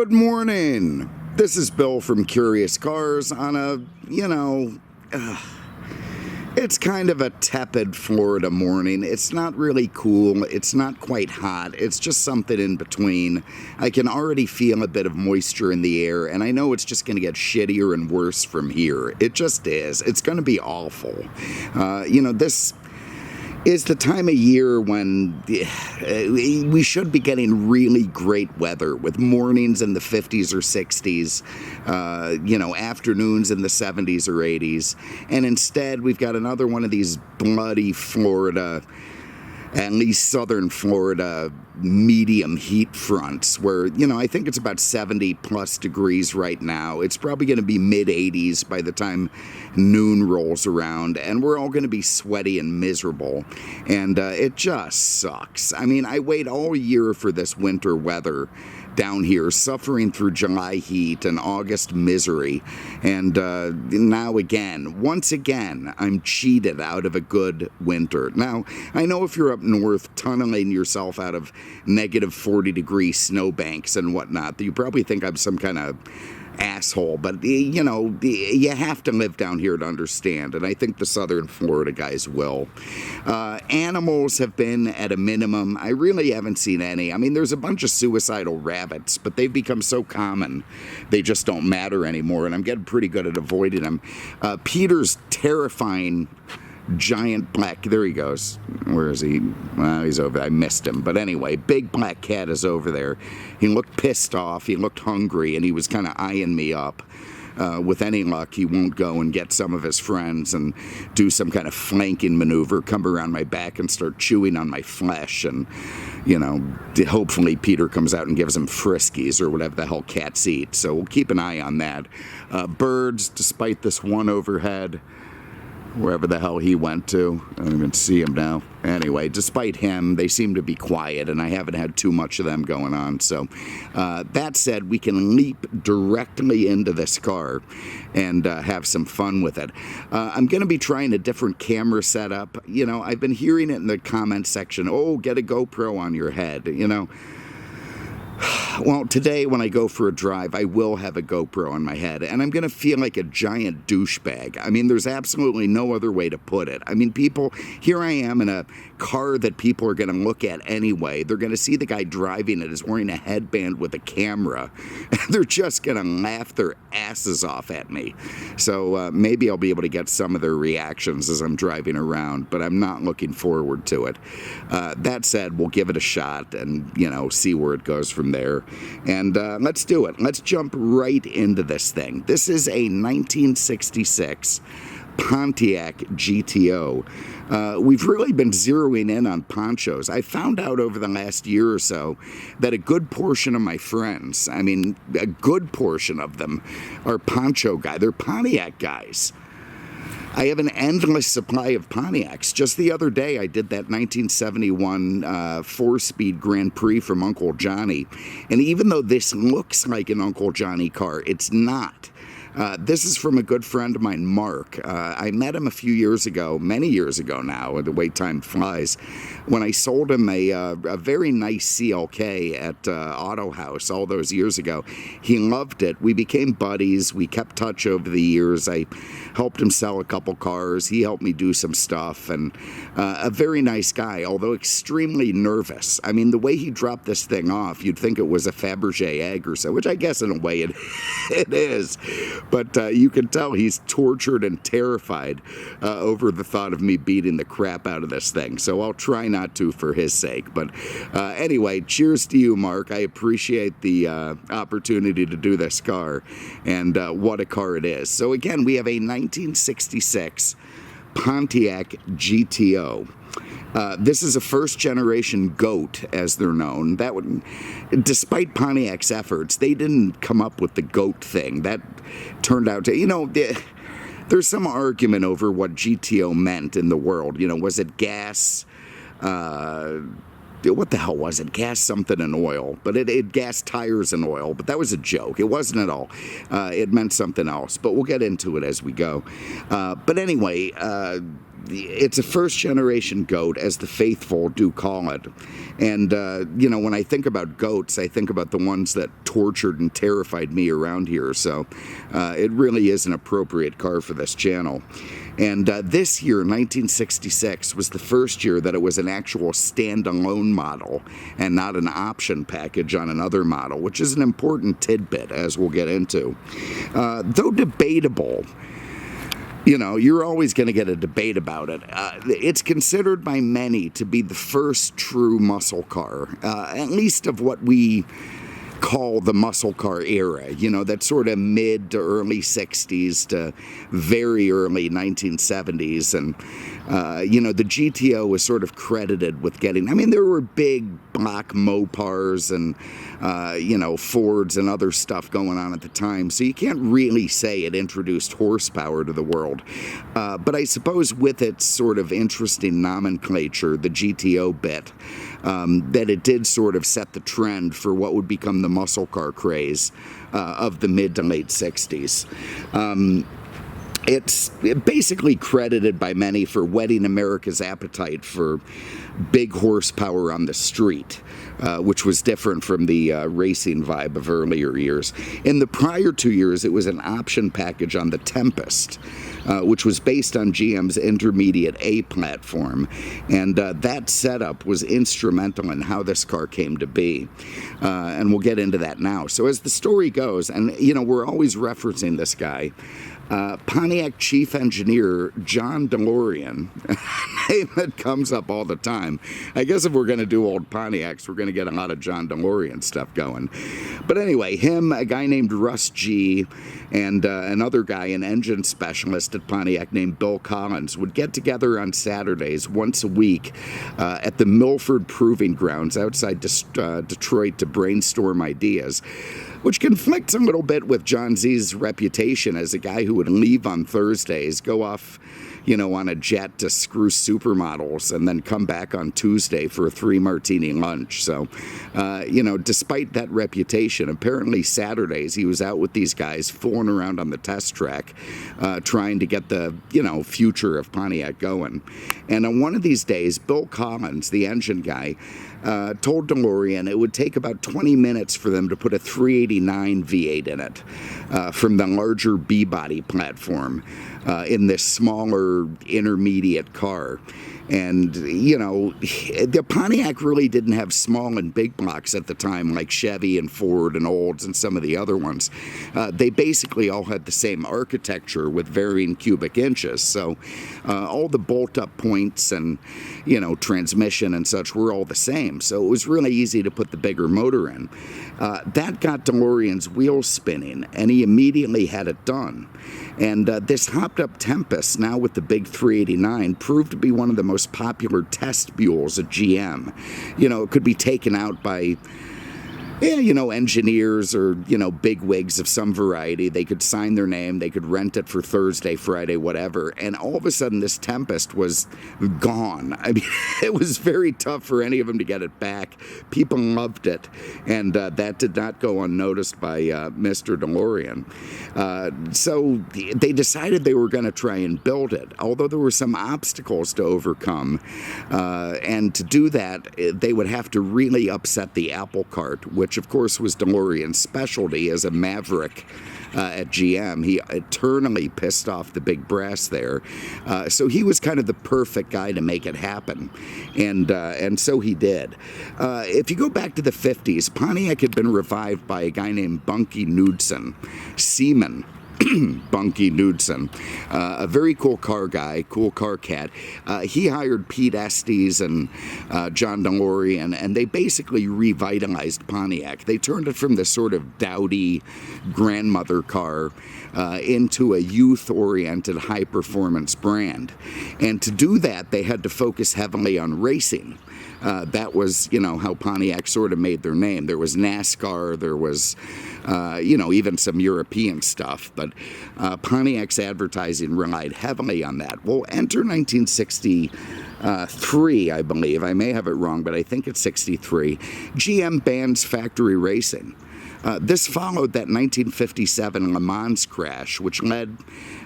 Good morning. This is Bill from Curious Cars on a, it's kind of a tepid Florida morning. It's not really cool. It's not quite hot. It's just something in between. I can already feel a bit of moisture in the air, and I know it's just going to get shittier and worse from here. It just is. It's going to be awful. This is the time of year when we should be getting really great weather with mornings in the 50s or 60s, afternoons in the 70s or 80s. And instead, we've got another one of these bloody Florida, at least southern Florida, medium heat fronts where, I think it's about 70 plus degrees right now. It's probably going to be mid 80s by the time noon rolls around, and we're all going to be sweaty and miserable, and it just sucks. I mean, I wait all year for this winter weather down here, suffering through July heat and August misery, and now once again, I'm cheated out of a good winter. Now, I know if you're up north tunneling yourself out of negative 40-degree snowbanks and whatnot, you probably think I'm some kind of asshole, but you have to live down here to understand, and I think the southern Florida guys will. Animals have been at a minimum. I really haven't seen any. I mean, there's a bunch of suicidal rabbits, but they've become so common they just don't matter anymore, and I'm getting pretty good at avoiding them. Peter's terrifying giant black, there he goes. Where is he? Well, he's over there. I missed him. But anyway, big black cat is over there. He looked pissed off. He looked hungry, and he was kind of eyeing me up. With any luck, he won't go and get some of his friends and do some kind of flanking maneuver, come around my back and start chewing on my flesh. And, hopefully Peter comes out and gives him friskies or whatever the hell cats eat. So we'll keep an eye on that. Birds, despite this one overhead, wherever the hell he went to. I don't even see him now. Anyway, despite him, they seem to be quiet, and I haven't had too much of them going on. So, that said, we can leap directly into this car and have some fun with it. I'm going to be trying a different camera setup. I've been hearing it in the comments section, oh, get a GoPro on your head, Well, today when I go for a drive, I will have a GoPro on my head, and I'm going to feel like a giant douchebag. I mean, there's absolutely no other way to put it. I mean, here I am in a car that people are going to look at anyway. They're going to see the guy driving it is wearing a headband with a camera, and they're just going to laugh their asses off at me. So maybe I'll be able to get some of their reactions as I'm driving around, but I'm not looking forward to it. That said, we'll give it a shot and, see where it goes from there. And let's do it. Let's jump right into this thing. This is a 1966 Pontiac GTO. We've really been zeroing in on ponchos. I found out over the last year or so that a good portion of my friends, a good portion of them, are poncho guys. They're Pontiac guys. I have an endless supply of Pontiacs. Just the other day, I did that 1971 four-speed Grand Prix from Uncle Johnny. And even though this looks like an Uncle Johnny car, it's not. This is from a good friend of mine, Mark. I met him a few years ago, many years ago now, the way time flies, when I sold him a very nice CLK at Auto House all those years ago. He loved it. We became buddies. We kept touch over the years. I helped him sell a couple cars. He helped me do some stuff, and a very nice guy, although extremely nervous. I mean, the way he dropped this thing off, you'd think it was a Fabergé egg or so, which I guess in a way it is. But you can tell he's tortured and terrified over the thought of me beating the crap out of this thing. So I'll try not to for his sake. But anyway, cheers to you, Mark. I appreciate the opportunity to do this car, and what a car it is. So again, we have a 1966 Pontiac GTO. This is a first-generation GOAT, as they're known. Despite Pontiac's efforts, they didn't come up with the GOAT thing. That turned out to, there's some argument over what GTO meant in the world. Was it gas? What the hell was it? Gas something and oil. But it gas tires and oil. But that was a joke. It wasn't at all. It meant something else. But we'll get into it as we go. But anyway, it's a first-generation goat, as the faithful do call it. And, when I think about goats, I think about the ones that tortured and terrified me around here. So it really is an appropriate car for this channel. And this year, 1966, was the first year that it was an actual standalone model and not an option package on another model, which is an important tidbit, as we'll get into. Though debatable, you're always going to get a debate about it. It's considered by many to be the first true muscle car, at least of what we call the muscle car era, that sort of mid to early 60s to very early 1970s. And, the GTO was sort of credited with getting, there were big block Mopars and, Fords and other stuff going on at the time. So you can't really say it introduced horsepower to the world. But I suppose with its sort of interesting nomenclature, the GTO bit, that it did sort of set the trend for what would become the muscle car craze of the mid to late 60s. It's basically credited by many for whetting America's appetite for big horsepower on the street, which was different from the racing vibe of earlier years. In the prior 2 years, it was an option package on the Tempest, which was based on GM's Intermediate A platform. And that setup was instrumental in how this car came to be. And we'll get into that now. So as the story goes, and we're always referencing this guy, Pontiac chief engineer John DeLorean, name that comes up all the time. I guess if we're going to do old Pontiacs, we're going to get a lot of John DeLorean stuff going. But anyway, him, a guy named Russ G., and another guy, an engine specialist at Pontiac named Bill Collins, would get together on Saturdays once a week at the Milford Proving Grounds outside Detroit to brainstorm ideas, which conflicts a little bit with John Z's reputation as a guy who would leave on Thursdays, go off, on a jet to screw supermodels, and then come back on Tuesday for a 3-martini lunch. So, despite that reputation, apparently Saturdays he was out with these guys fooling around on the test track, trying to get the, future of Pontiac going. And on one of these days, Bill Collins, the engine guy, told DeLorean it would take about 20 minutes for them to put a 389 V8 in it from the larger B-body platform in this smaller intermediate car. And, the Pontiac really didn't have small and big blocks at the time like Chevy and Ford and Olds and some of the other ones. They basically all had the same architecture with varying cubic inches. So all the bolt-up points and, transmission and such were all the same. So it was really easy to put the bigger motor in. That got DeLorean's wheels spinning, and he immediately had it done. And this hopped-up Tempest, now with the big 389, proved to be one of the most popular test mules at GM. It could be taken out by engineers or, big wigs of some variety. They could sign their name, they could rent it for Thursday, Friday, whatever. And all of a sudden, this Tempest was gone. It was very tough for any of them to get it back. People loved it. And that did not go unnoticed by Mr. DeLorean. So they decided they were going to try and build it, although there were some obstacles to overcome. And to do that, they would have to really upset the apple cart, which of course was DeLorean's specialty as a maverick at GM. He eternally pissed off the big brass there. So he was kind of the perfect guy to make it happen. And so he did. If you go back to the 50s, Pontiac had been revived by a guy named Bunky Knudsen, Seaman. Bunky Knudsen, a very cool car guy, cool car cat. He hired Pete Estes and John DeLorean, and they basically revitalized Pontiac. They turned it from this sort of dowdy grandmother car into a youth-oriented, high-performance brand. And to do that, they had to focus heavily on racing. That was, how Pontiac sort of made their name. There was NASCAR, there was, even some European stuff, but Pontiac's advertising relied heavily on that. Well, enter 1963, I believe. I may have it wrong, but I think it's 63. GM bans factory racing. This followed that 1957 Le Mans crash, which led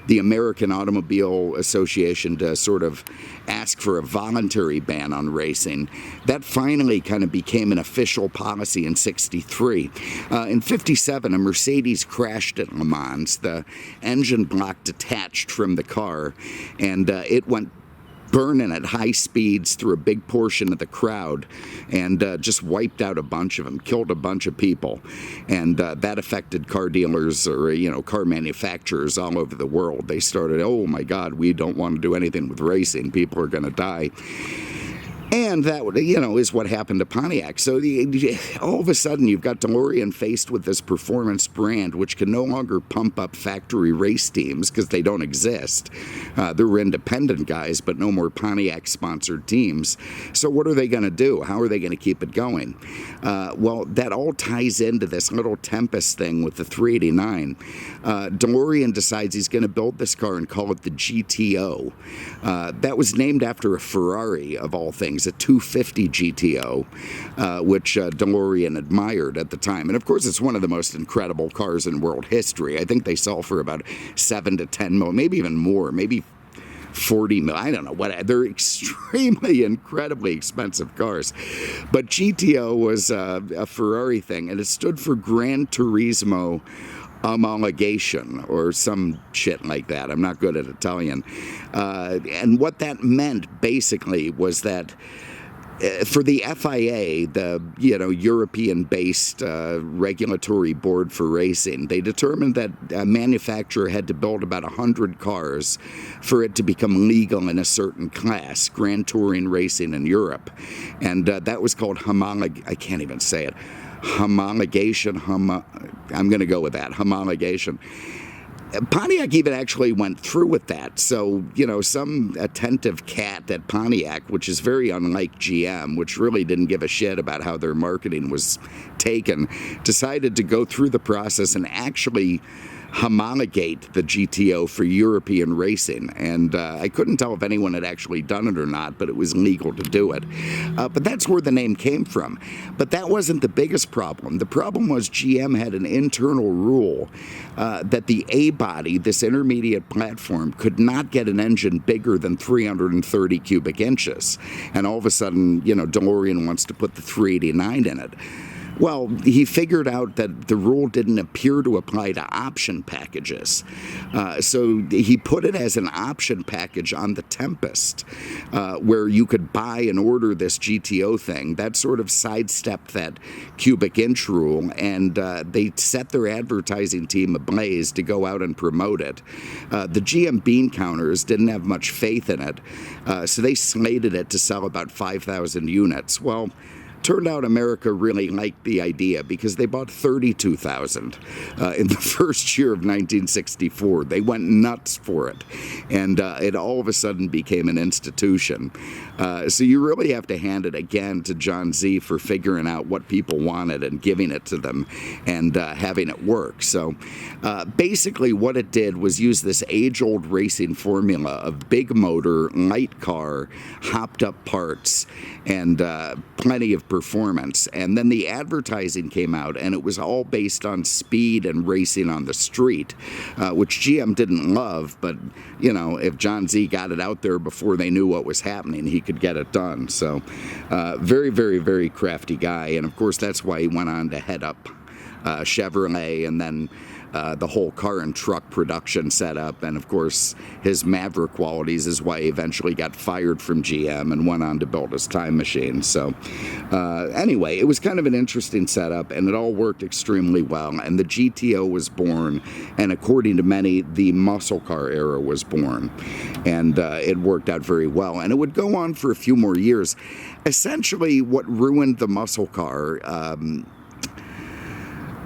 the American Automobile Association to sort of ask for a voluntary ban on racing. That finally kind of became an official policy in '63. In '57, a Mercedes crashed at Le Mans. The engine block detached from the car, and it went burning at high speeds through a big portion of the crowd, and just wiped out a bunch of them, killed a bunch of people. And that affected car dealers, or car manufacturers all over the world. They started, oh my God, we don't want to do anything with racing. People are going to die. And that, is what happened to Pontiac. So all of a sudden, you've got DeLorean faced with this performance brand, which can no longer pump up factory race teams because they don't exist. They're independent guys, but no more Pontiac-sponsored teams. So what are they going to do? How are they going to keep it going? Well, that all ties into this little Tempest thing with the 389. DeLorean decides he's going to build this car and call it the GTO. That was named after a Ferrari, of all things. A 250 GTO, which DeLorean admired at the time. And of course, it's one of the most incredible cars in world history. I think they sell for about 7 to 10 million, maybe even more, maybe 40 million. I don't know what. They're extremely, incredibly expensive cars. But GTO was a Ferrari thing, and it stood for Gran Turismo Homologation, or some shit like that. I'm not good at Italian. And what that meant basically was that for the FIA, the European-based regulatory board for racing, they determined that a manufacturer had to build about 100 cars for it to become legal in a certain class, Grand Touring racing in Europe, and that was called I can't even say it. Homologation. I'm going to go with that. Homologation. Pontiac even actually went through with that. So, some attentive cat at Pontiac, which is very unlike GM, which really didn't give a shit about how their marketing was taken, decided to go through the process and actually homologate the GTO for European racing. And I couldn't tell if anyone had actually done it or not, but it was legal to do it. But that's where the name came from. But that wasn't the biggest problem. The problem was GM had an internal rule that the A-body, this intermediate platform, could not get an engine bigger than 330 cubic inches. And all of a sudden, DeLorean wants to put the 389 in it. Well, he figured out that the rule didn't appear to apply to option packages. So he put it as an option package on the Tempest, where you could buy and order this GTO thing. That sort of sidestepped that cubic inch rule, and they set their advertising team ablaze to go out and promote it. The GM bean counters didn't have much faith in it, so they slated it to sell about 5,000 units. Well, turned out America really liked the idea because they bought 32,000 in the first year of 1964. They went nuts for it, and it all of a sudden became an institution. So you really have to hand it again to John Z for figuring out what people wanted and giving it to them and having it work. So basically what it did was use this age-old racing formula of big motor, light car, hopped up parts, and plenty of performance. And then the advertising came out, and it was all based on speed and racing on the street, which GM didn't love, but if John Z got it out there before they knew what was happening, he could get it done. So very, very, very crafty guy, and of course that's why he went on to head up Chevrolet, and then the whole car and truck production setup, and of course his maverick qualities is why he eventually got fired from GM and went on to build his time machine. So anyway, it was kind of an interesting setup, and it all worked extremely well, and the GTO was born, and according to many, the muscle car era was born, and it worked out very well, and it would go on for a few more years. Essentially, what ruined the muscle car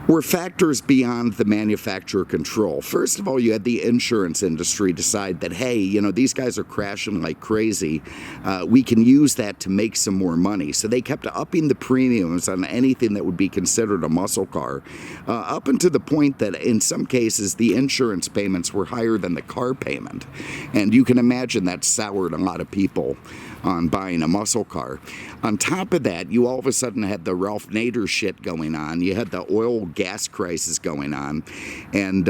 were factors beyond the manufacturer control. First of all, you had the insurance industry decide that, hey, these guys are crashing like crazy. We can use that to make some more money. So they kept upping the premiums on anything that would be considered a muscle car, up until the point that in some cases the insurance payments were higher than the car payment. And you can imagine that soured a lot of people on buying a muscle car. On top of that, you all of a sudden had the Ralph Nader shit going on. You had the oil gas crisis going on, and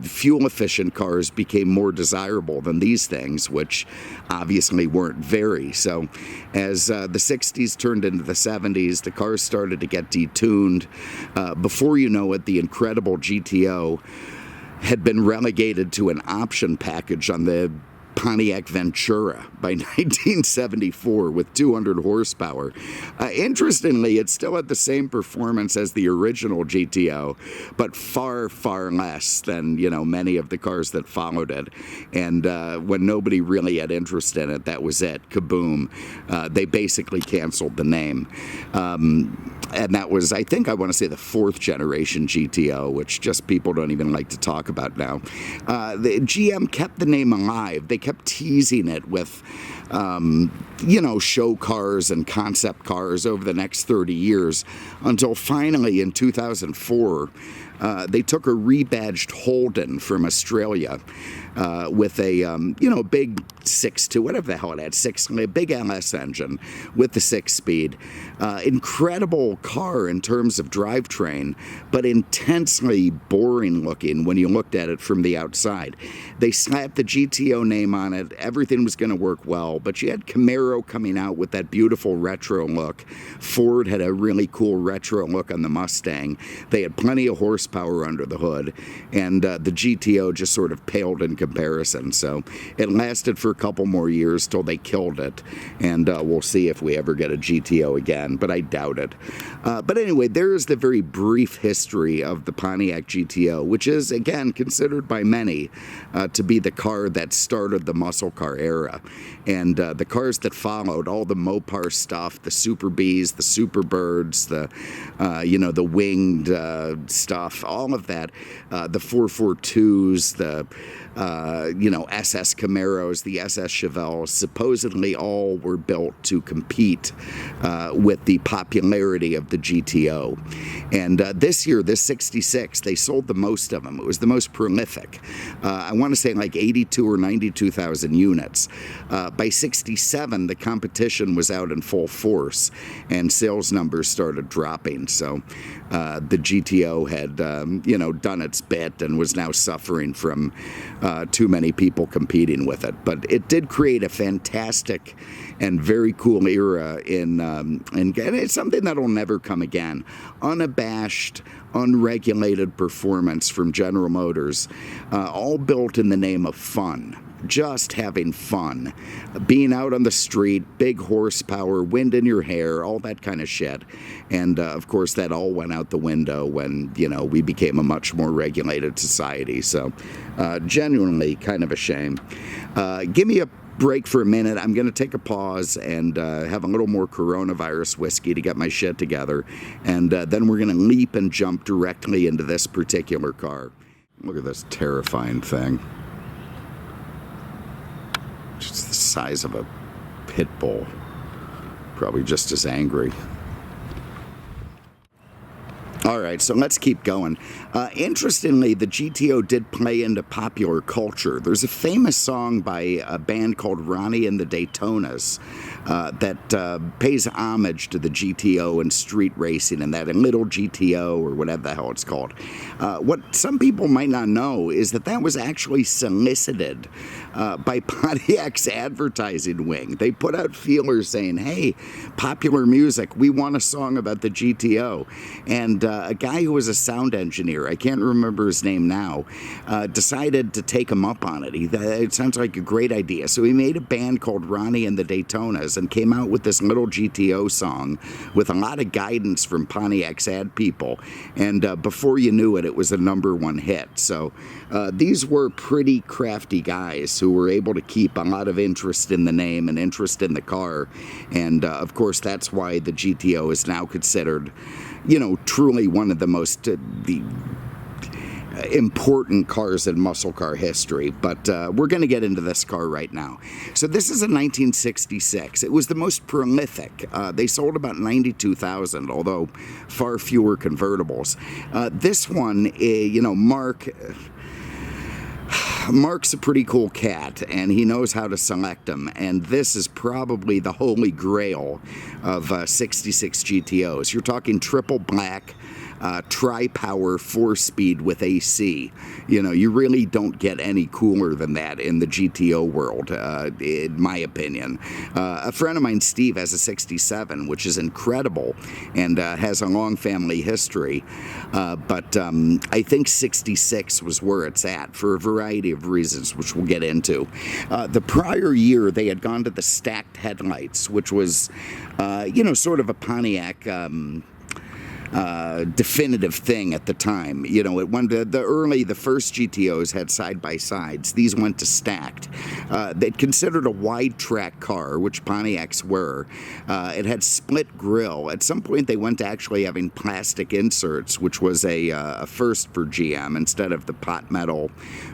fuel-efficient cars became more desirable than these things, which obviously weren't very. So as the 60s turned into the 70s, the cars started to get detuned. Before you know it, the incredible GTO had been relegated to an option package on the Pontiac Ventura by 1974 with 200 horsepower. Interestingly, it still had the same performance as the original GTO, but far, far less than, many of the cars that followed it. And when nobody really had interest in it, that was it. Kaboom. They basically canceled the name. And that was, I want to say, the 4th generation GTO, which just people don't even like to talk about now. The GM kept the name alive. They kept teasing it with, show cars and concept cars over the next 30 years until finally in 2004, they took a rebadged Holden from Australia with a, big 6.2, whatever the hell it had, a big LS engine with the 6-speed. Incredible car in terms of drivetrain, but intensely boring looking when you looked at it from the outside. They slapped the GTO name on it. Everything was going to work well, but you had Camaro coming out with that beautiful retro look. Ford had a really cool retro look on the Mustang. They had plenty of horsepower under the hood, and the GTO just sort of paled in comparison. So it lasted for a couple more years till they killed it, and we'll see if we ever get a GTO again, but I doubt it. But anyway, there is the very brief history of the Pontiac GTO, which is, again, considered by many to be the car that started the muscle car era. And the cars that followed, all the Mopar stuff, the Super Bs, the Super Birds, the winged stuff, all of that, the 442s, the SS Camaros, the SS Chevelles, supposedly all were built to compete with the popularity of the GTO. And this year, this 66, they sold the most of them. It was the most prolific. I want to say like 82 or 92,000 units. By 67, the competition was out in full force, and sales numbers started dropping. So the GTO had, done its bit and was now suffering from too many people competing with it. But it did create a fantastic and very cool era and it's something that'll never come again. Unabashed, unregulated performance from General Motors, all built in the name of fun. Just having fun, being out on the street, big horsepower, wind in your hair, all that kind of shit. And of course, that all went out the window when, we became a much more regulated society. So genuinely kind of a shame. Give me a break for a minute. I'm going to take a pause and have a little more coronavirus whiskey to get my shit together. And then we're going to leap and jump directly into this particular car. Look at this terrifying thing. Just the size of a pit bull. Probably just as angry. All right, so let's keep going. Interestingly, the GTO did play into popular culture. There's a famous song by a band called Ronnie and the Daytonas that pays homage to the GTO and street racing and that little GTO or whatever the hell it's called. What some people might not know is that was actually solicited by Pontiac's advertising wing. They put out feelers saying, hey, popular music, we want a song about the GTO. And a guy who was a sound engineer, I can't remember his name now, decided to take him up on it. It sounds like a great idea. So he made a band called Ronnie and the Daytonas and came out with this little GTO song with a lot of guidance from Pontiac's ad people. And before you knew it, it was a #1 hit. So these were pretty crafty guys who were able to keep a lot of interest in the name and interest in the car. And of course, that's why the GTO is now considered, truly one of the most important cars in muscle car history. But we're going to get into this car right now. So this is a 1966. It was the most prolific. They sold about 92,000, although far fewer convertibles. This one, Mark's a pretty cool cat, and he knows how to select them, and this is probably the holy grail of 66 GTOs. You're talking triple black, tri-power 4-speed with AC. You know, you really don't get any cooler than that in the GTO world, in my opinion. A friend of mine, Steve, has a 67, which is incredible and has a long family history. But I think 66 was where it's at for a variety of reasons, which we'll get into. The prior year, they had gone to the stacked headlights, which was, you know, sort of a Pontiac definitive thing at the time. You know, it went the first GTOs had side-by-sides. These went to stacked. They'd considered a wide-track car, which Pontiacs were. It had split grille. At some point, they went to actually having plastic inserts, which was a first for GM instead of the pot metal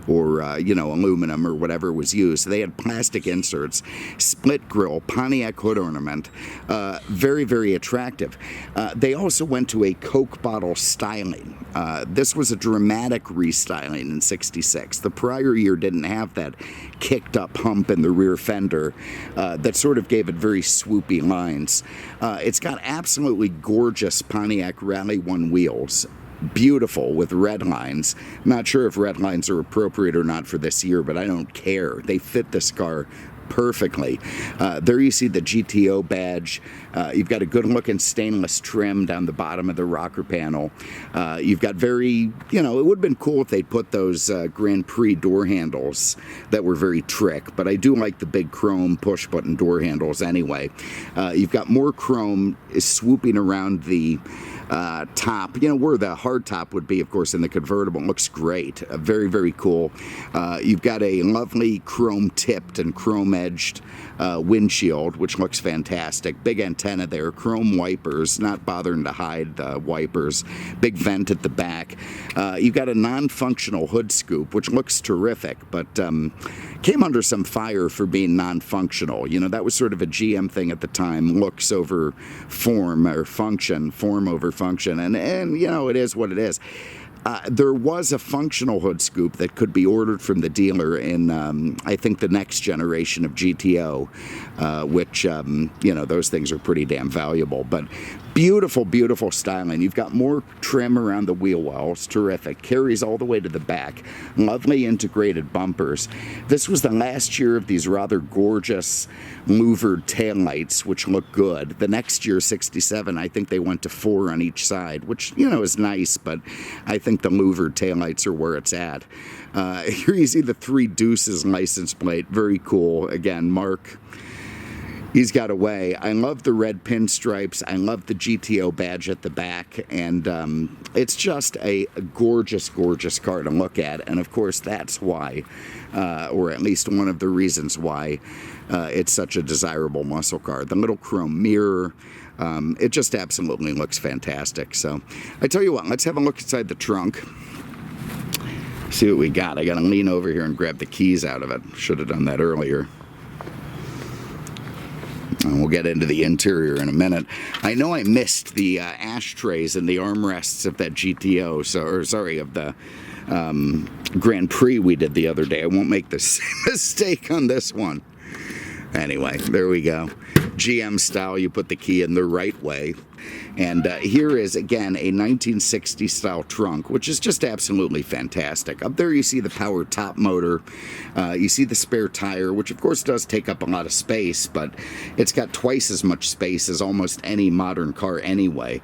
or, you know, aluminum or whatever was used. So they had plastic inserts, split grille, Pontiac hood ornament, very, very attractive. They also went to a Coke bottle styling. This was a dramatic restyling in 66. The prior year didn't have that kicked up hump in the rear fender that sort of gave it very swoopy lines. It's got absolutely gorgeous Pontiac Rally 1 wheels. Beautiful with red lines. Not sure if red lines are appropriate or not for this year, but I don't care. They fit this car perfectly. There you see the GTO badge. You've got a good looking stainless trim down the bottom of the rocker panel. You've got very, you know, it would have been cool if they'd put those Grand Prix door handles that were very trick, but I do like the big chrome push button door handles anyway. You've got more chrome swooping around the top, you know, where the hard top would be, of course, in the convertible. It looks great. Very, very cool. You've got a lovely chrome tipped and chrome edged windshield, which looks fantastic. Big antenna there, chrome wipers, not bothering to hide the wipers. Big vent at the back. You've got a non-functional hood scoop, which looks terrific, but came under some fire for being non-functional. You know, that was sort of a GM thing at the time, looks over form, or function, form over function, and you know, it is what it is. There was a functional hood scoop that could be ordered from the dealer in, I think, the next generation of GTO, which, you know, those things are pretty damn valuable. But beautiful, beautiful styling. You've got more trim around the wheel wells. Terrific. Carries all the way to the back. Lovely integrated bumpers. This was the last year of these rather gorgeous louvered taillights, which look good. The next year, 67, I think they went to 4 on each side, which, you know, is nice, but I think the louvered taillights are where it's at. Here you see the 3 Deuces license plate. Very cool. Again, Mark, he's got away. I love the red pinstripes. I love the GTO badge at the back. And it's just a gorgeous, gorgeous car to look at. And of course, that's why, or at least one of the reasons why, it's such a desirable muscle car. The little chrome mirror. It just absolutely looks fantastic. So I tell you what, let's have a look inside the trunk. See what we got. I got to lean over here and grab the keys out of it. Should have done that earlier. And we'll get into the interior in a minute. I know I missed the ashtrays and the armrests of that GTO, of the Grand Prix we did the other day. I won't make the same mistake on this one. Anyway, there we go. GM style, you put the key in the right way. And here is, again, a 1960 style trunk, which is just absolutely fantastic. Up there you see the power top motor. You see the spare tire, which of course does take up a lot of space, but it's got twice as much space as almost any modern car anyway.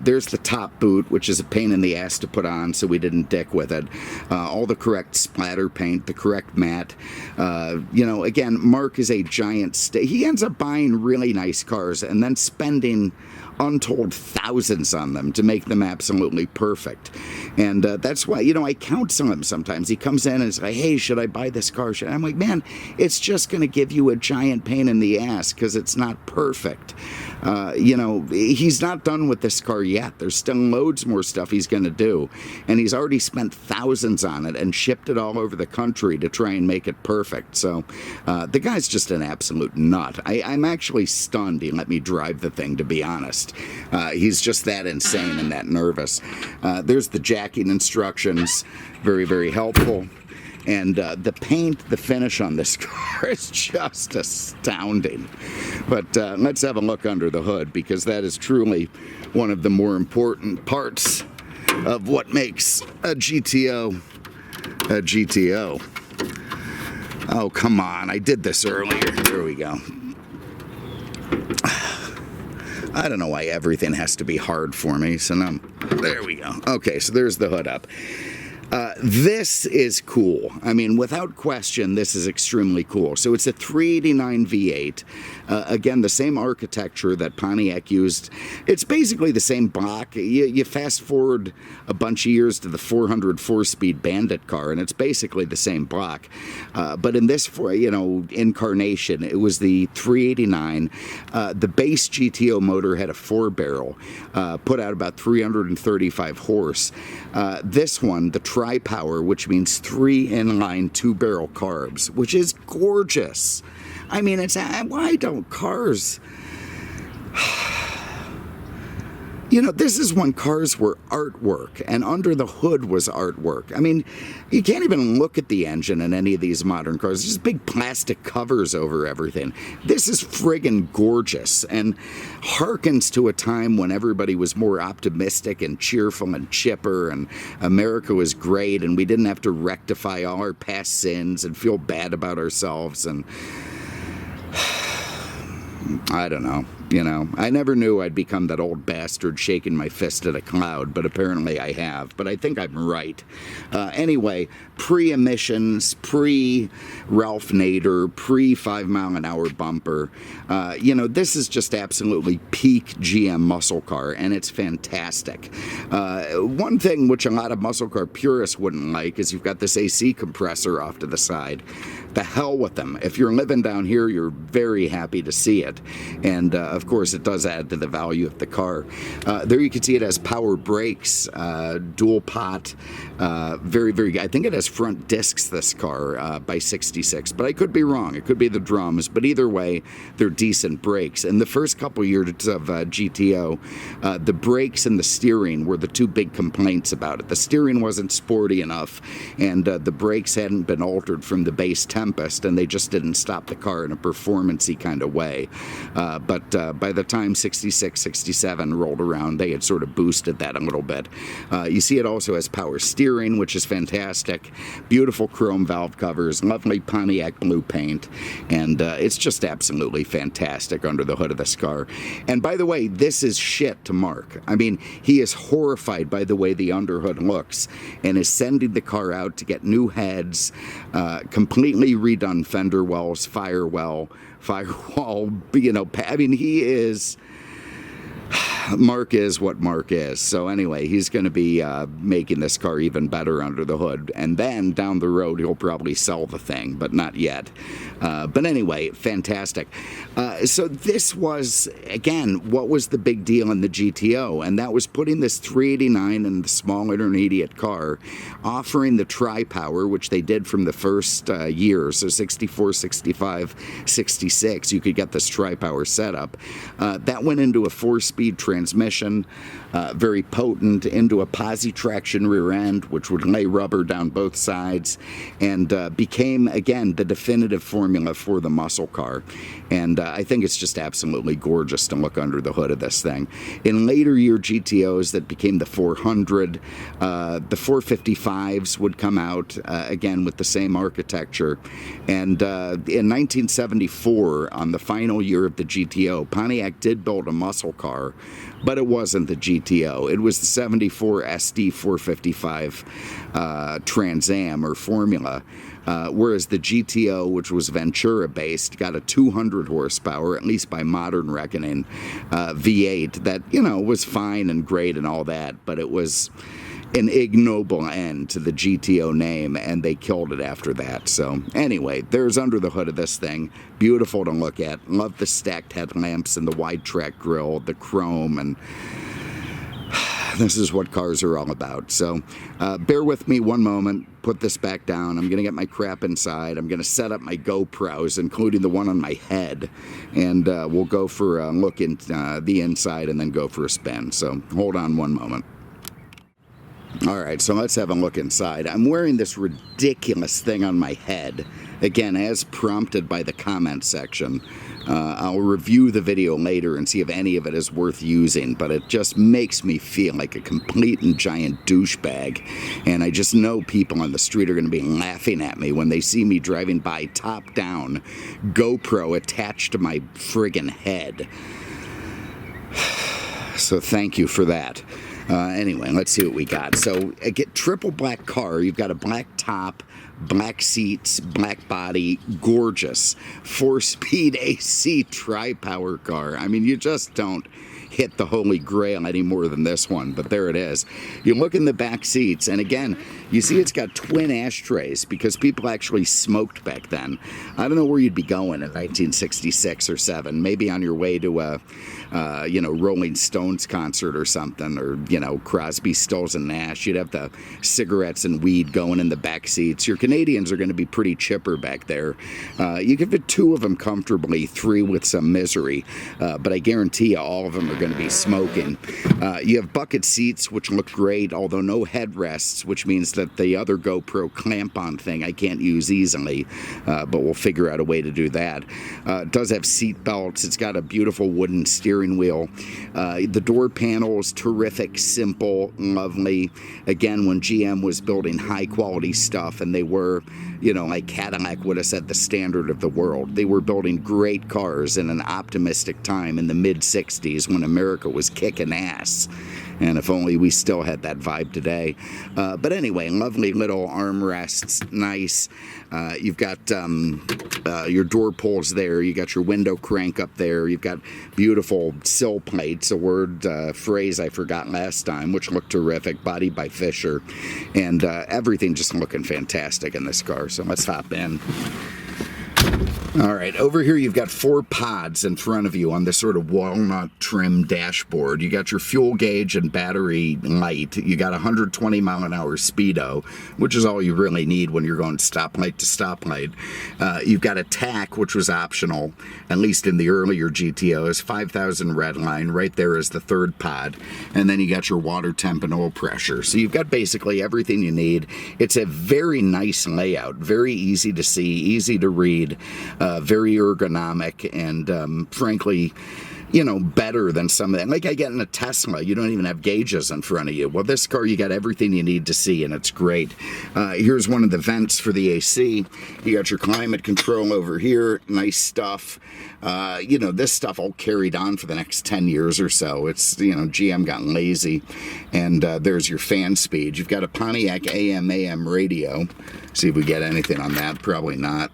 There's the top boot, which is a pain in the ass to put on, so we didn't dick with it. All the correct splatter paint, the correct matte. You know, again, Mark is a giant he ends up buying really nice cars and then spending untold thousands on them to make them absolutely perfect. And that's why, you know, I counsel him sometimes. He comes in and is like, hey, should I buy this car? I'm like, man, it's just going to give you a giant pain in the ass because it's not perfect. You know, he's not done with this car yet. There's still loads more stuff he's going to do. And he's already spent thousands on it and shipped it all over the country to try and make it perfect. So the guy's just an absolute nut. I'm actually stunned he let me drive the thing, to be honest. He's just that insane and that nervous. There's the jacking instructions. Very, very helpful. And the paint, the finish on this car is just astounding. But let's have a look under the hood, because that is truly one of the more important parts of what makes a GTO a GTO. Oh, come on. I did this earlier. There we go. I don't know why everything has to be hard for me, so now, there we go. Okay, so there's the hood up. This is cool. I mean, without question, this is extremely cool. So it's a 389 V8. Again, the same architecture that Pontiac used. It's basically the same block. You fast forward a bunch of years to the 400 4-speed Bandit car, and it's basically the same block. But in this, incarnation, it was the 389. The base GTO motor had a 4-barrel, put out about 335 horse. This one, the Tri-Power, which means 3 inline 2-barrel carbs, which is gorgeous. I mean, why don't cars... this is when cars were artwork, and under the hood was artwork. I mean, you can't even look at the engine in any of these modern cars. There's just big plastic covers over everything. This is friggin' gorgeous, and harkens to a time when everybody was more optimistic and cheerful and chipper, and America was great, and we didn't have to rectify all our past sins and feel bad about ourselves, and... I don't know, I never knew I'd become that old bastard shaking my fist at a cloud, but apparently I have. But I think I'm right. Anyway, pre-emissions, pre-Ralph Nader, pre-5-mile-an-hour bumper. This is just absolutely peak GM muscle car, and it's fantastic. One thing which a lot of muscle car purists wouldn't like is you've got this AC compressor off to the side. The hell with them. If you're living down here, you're very happy to see it. And of course, it does add to the value of the car. There you can see it has power brakes, dual pot, very, very good. I think it has front discs, this car, by 66, but I could be wrong. It could be the drums, but either way, they're decent brakes. And the first couple years of GTO, the brakes and the steering were the two big complaints about it. The steering wasn't sporty enough, and the brakes hadn't been altered from the base Tempest, and they just didn't stop the car in a performance-y kind of way. But by the time 66, 67 rolled around, they had sort of boosted that a little bit. You see it also has power steering, which is fantastic. Beautiful chrome valve covers, lovely Pontiac blue paint, and it's just absolutely fantastic under the hood of this car. And by the way, this is shit to Mark. I mean, he is horrified by the way the underhood looks and is sending the car out to get new heads, completely redone fender wells, firewall, I mean, he is... Mark is what Mark is. So anyway, he's going to be making this car even better under the hood. And then down the road, he'll probably sell the thing, but not yet. But anyway, fantastic. So this was, again, what was the big deal in the GTO? And that was putting this 389 in the small intermediate car, offering the Tri-Power, which they did from the first year. So 64, 65, 66, you could get this Tri-Power setup. That went into a 4-speed transmission, very potent, into a posi traction rear end, which would lay rubber down both sides, and became, again, the definitive formula for the muscle car. And I think it's just absolutely gorgeous to look under the hood of this thing. In later year GTOs that became the 400, the 455s would come out, again, with the same architecture. And in 1974, on the final year of the GTO, Pontiac did build a muscle car, but it wasn't the GTO. It was the 74 SD 455 Trans Am or Formula, whereas the GTO, which was Ventura-based, got a 200 horsepower, at least by modern reckoning, V8 that, was fine and great and all that, but it was an ignoble end to the GTO name, and they killed it after that. So anyway, there's under the hood of this thing. Beautiful to look at. Love the stacked headlamps and the wide track grille, the chrome, and this is what cars are all about. So bear with me one moment. Put this back down. I'm going to get my crap inside. I'm going to set up my GoPros, including the one on my head, and we'll go for a look in the inside and then go for a spin. So hold on one moment. Alright, so let's have a look inside. I'm wearing this ridiculous thing on my head, again, as prompted by the comment section. I'll review the video later and see if any of it is worth using, but it just makes me feel like a complete and giant douchebag. And I just know people on the street are going to be laughing at me when they see me driving by top down, GoPro attached to my friggin' head. So thank you for that. Anyway, let's see what we got. So I get triple black car. You've got a black top, black seats, black body, gorgeous 4-speed AC tri-power car. I mean, you just don't hit the holy grail any more than this one, but there it is. You look in the back seats, and again, you see it's got twin ashtrays because people actually smoked back then. I don't know where you'd be going in 1966 or 7, maybe on your way to a Rolling Stones concert or something, or, Crosby, Stills and Nash. You'd have the cigarettes and weed going in the back seats. Your Canadians are going to be pretty chipper back there. You could fit 2 of them comfortably, 3 with some misery, but I guarantee you all of them are going to be smoking. You have bucket seats, which look great, although no headrests, which means that the other GoPro clamp-on thing I can't use easily, but we'll figure out a way to do that. It does have seat belts. It's got a beautiful wooden steering wheel. The door panel is terrific, simple, lovely. Again, when GM was building high-quality stuff, and they were, like Cadillac would have said, the standard of the world. They were building great cars in an optimistic time in the mid-'60s when America was kicking ass. And if only we still had that vibe today. But anyway, lovely little armrests, nice. You've got your door pulls there. You got your window crank up there. You've got beautiful sill plates, a phrase I forgot last time, which looked terrific, bodied by Fisher. And everything just looking fantastic in this car. So let's hop in. All right, over here you've got 4 pods in front of you on this sort of walnut trim dashboard. You got your fuel gauge and battery light. You got 120 mile an hour speedo, which is all you really need when you're going stoplight to stoplight. You've got a tack, which was optional, at least in the earlier GTOs. 5,000 red line, right there is the 3rd pod. And then you got your water temp and oil pressure. So you've got basically everything you need. It's a very nice layout, very easy to see, easy to read. Very ergonomic, and frankly, better than some of that. Like I get in a Tesla, you don't even have gauges in front of you. Well, this car, you got everything you need to see, and it's great. Here's one of the vents for the AC. You got your climate control over here. Nice stuff. This stuff all carried on for the next 10 years or so. It's, GM got lazy. And there's your fan speed. You've got a Pontiac AM radio. See if we get anything on that. Probably not.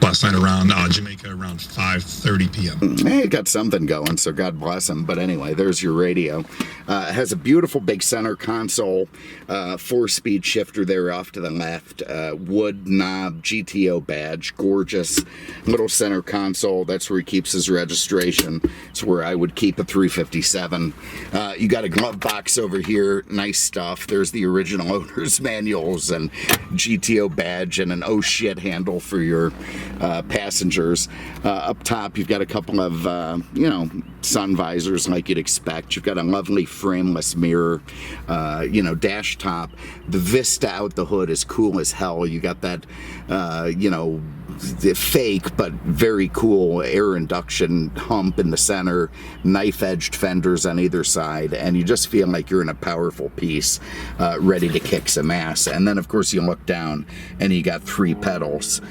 Last night around Jamaica around 5:30 p.m. Hey, got something going, so God bless him. But anyway, there's your radio. It has a beautiful big center console, 4-speed shifter there off to the left, wood knob, GTO badge, gorgeous little center console. That's where he keeps his registration. It's where I would keep a 357. You got a glove box over here, nice stuff. There's the original owner's manuals and GTO badge and an oh shit handle for your passengers. Up top, you've got a couple of, sun visors like you'd expect. You've got a lovely frameless mirror, dash top. The vista out the hood is cool as hell. You got that, fake but very cool air induction hump in the center, knife-edged fenders on either side, and you just feel like you're in a powerful piece, ready to kick some ass. And then, of course, you look down, and you got 3 pedals.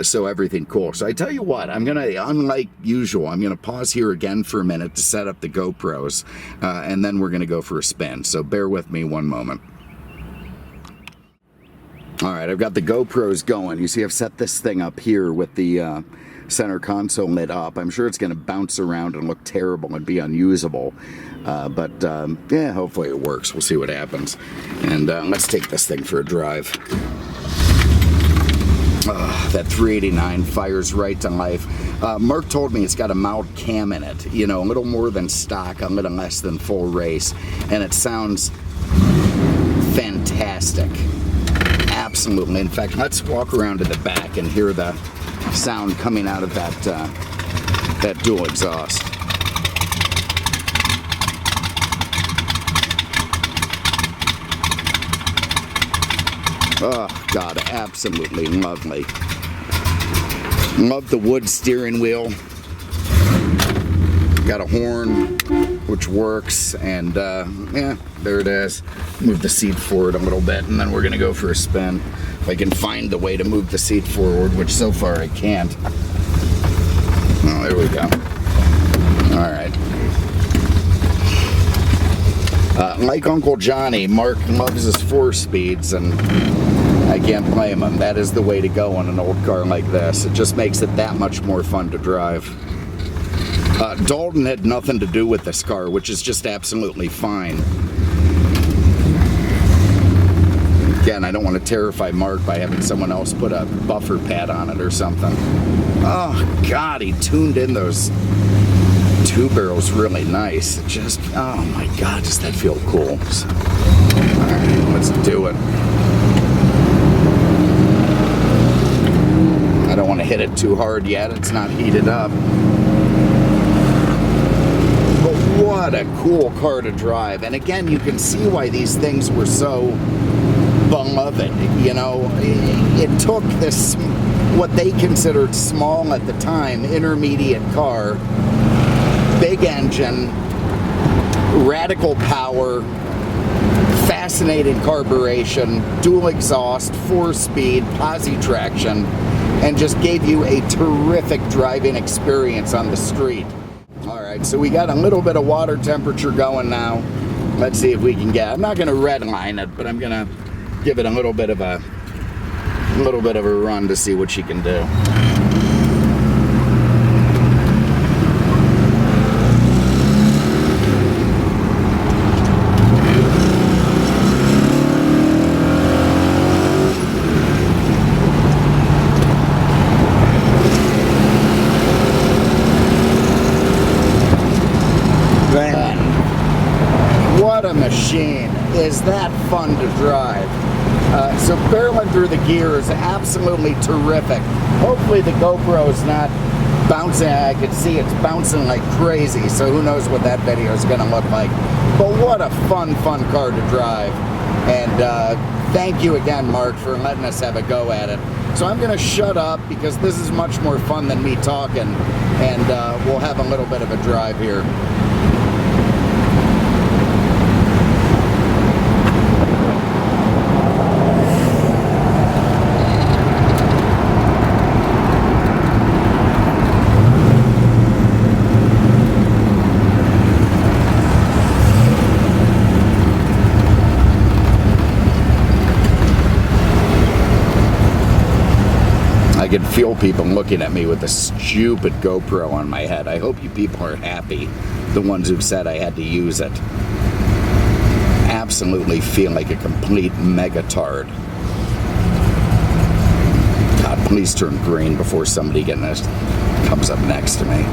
So everything cool. So I tell you what, unlike usual, I'm gonna pause here again for a minute to set up the GoPros, and then we're gonna go for a spin. So bear with me one moment. All right, I've got the GoPros going. You see I've set this thing up here with the center console lit up. I'm sure it's gonna bounce around and look terrible and be unusable. But hopefully it works. We'll see what happens. And let's take this thing for a drive. That 389 fires right to life. Mark told me it's got a mild cam in it, a little more than stock, a little less than full race, and it sounds fantastic. Absolutely. In fact, let's walk around to the back and hear the sound coming out of that dual exhaust. Oh, God, absolutely lovely. Love the wood steering wheel. Got a horn, which works, and yeah, there it is. Move the seat forward a little bit, and then we're gonna go for a spin. If I can find the way to move the seat forward, which so far I can't. Oh, there we go. All right. Like Uncle Johnny, Mark loves his 4-speeds, and I can't blame him. That is the way to go on an old car like this. It just makes it that much more fun to drive. Dalton had nothing to do with this car, which is just absolutely fine. Again, I don't want to terrify Mark by having someone else put a buffer pad on it or something. Oh, God, he tuned in those 2 barrels really nice. It just, oh my God, does that feel cool. So, all right, let's do it. I don't want to hit it too hard yet. It's not heated up. But what a cool car to drive. And again, you can see why these things were so beloved. You know, it took this, what they considered small at the time, intermediate car, big engine, radical power, fascinating carburation, dual exhaust, 4-speed, posi traction, and just gave you a terrific driving experience on the street. All right, so we got a little bit of water temperature going now. Let's see if we can get, I'm not gonna redline it, but I'm gonna give it a little bit of a run to see what she can do. What a machine. Is that fun to drive? So barreling through the gear is absolutely terrific. Hopefully the GoPro is not bouncing. I can see it's bouncing like crazy, so who knows what that video is going to look like. But what a fun car to drive. And thank you again, Mark, for letting us have a go at it. So I'm going to shut up because this is much more fun than me talking, and we'll have a little bit of a drive here. I can feel people looking at me with a stupid GoPro on my head. I hope you people are happy, the ones who said I had to use it. Absolutely feel like a complete megatard. God, please turn green before somebody comes up next to me.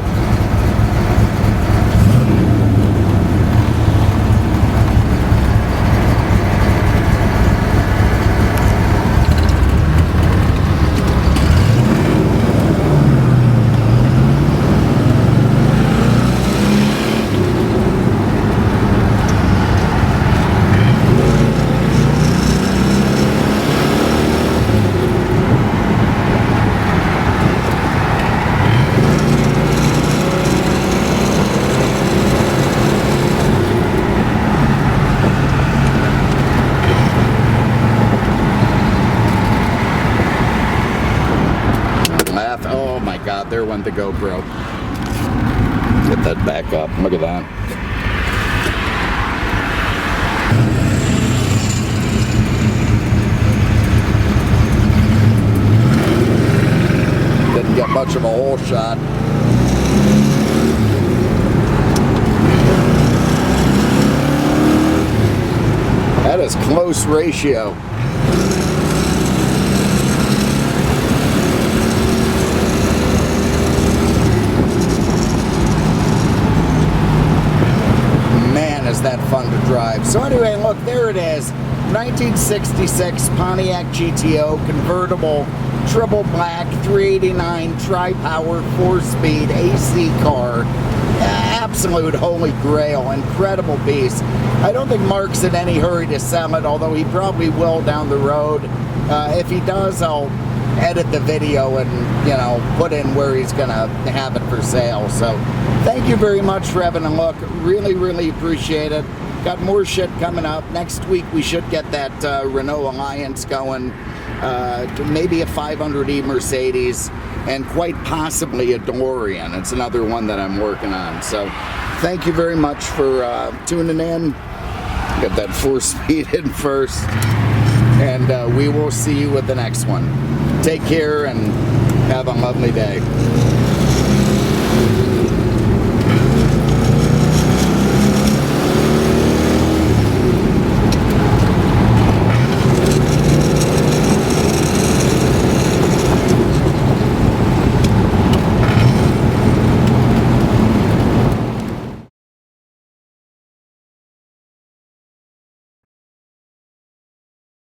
Oh my God, there went the GoPro. Get that back up. Look at that. Didn't get much of a hole shot. That is close ratio. Is that fun to drive. So anyway, look, there it is. 1966 Pontiac GTO Convertible, triple black, 389 tri-power, 4-speed AC car. Absolute holy grail, incredible beast. I don't think Mark's in any hurry to sell it, although he probably will down the road. If he does, I'll edit the video and, you know, put in where he's gonna have it for sale. So thank you very much for having a look. Really, really appreciate it. Got more shit coming up. Next week we should get that Renault Alliance going. Maybe a 500e Mercedes, and quite possibly a DeLorean. It's another one that I'm working on. So thank you very much for tuning in. Get that 4-speed in first, and we will see you with the next one. Take care and have a lovely day.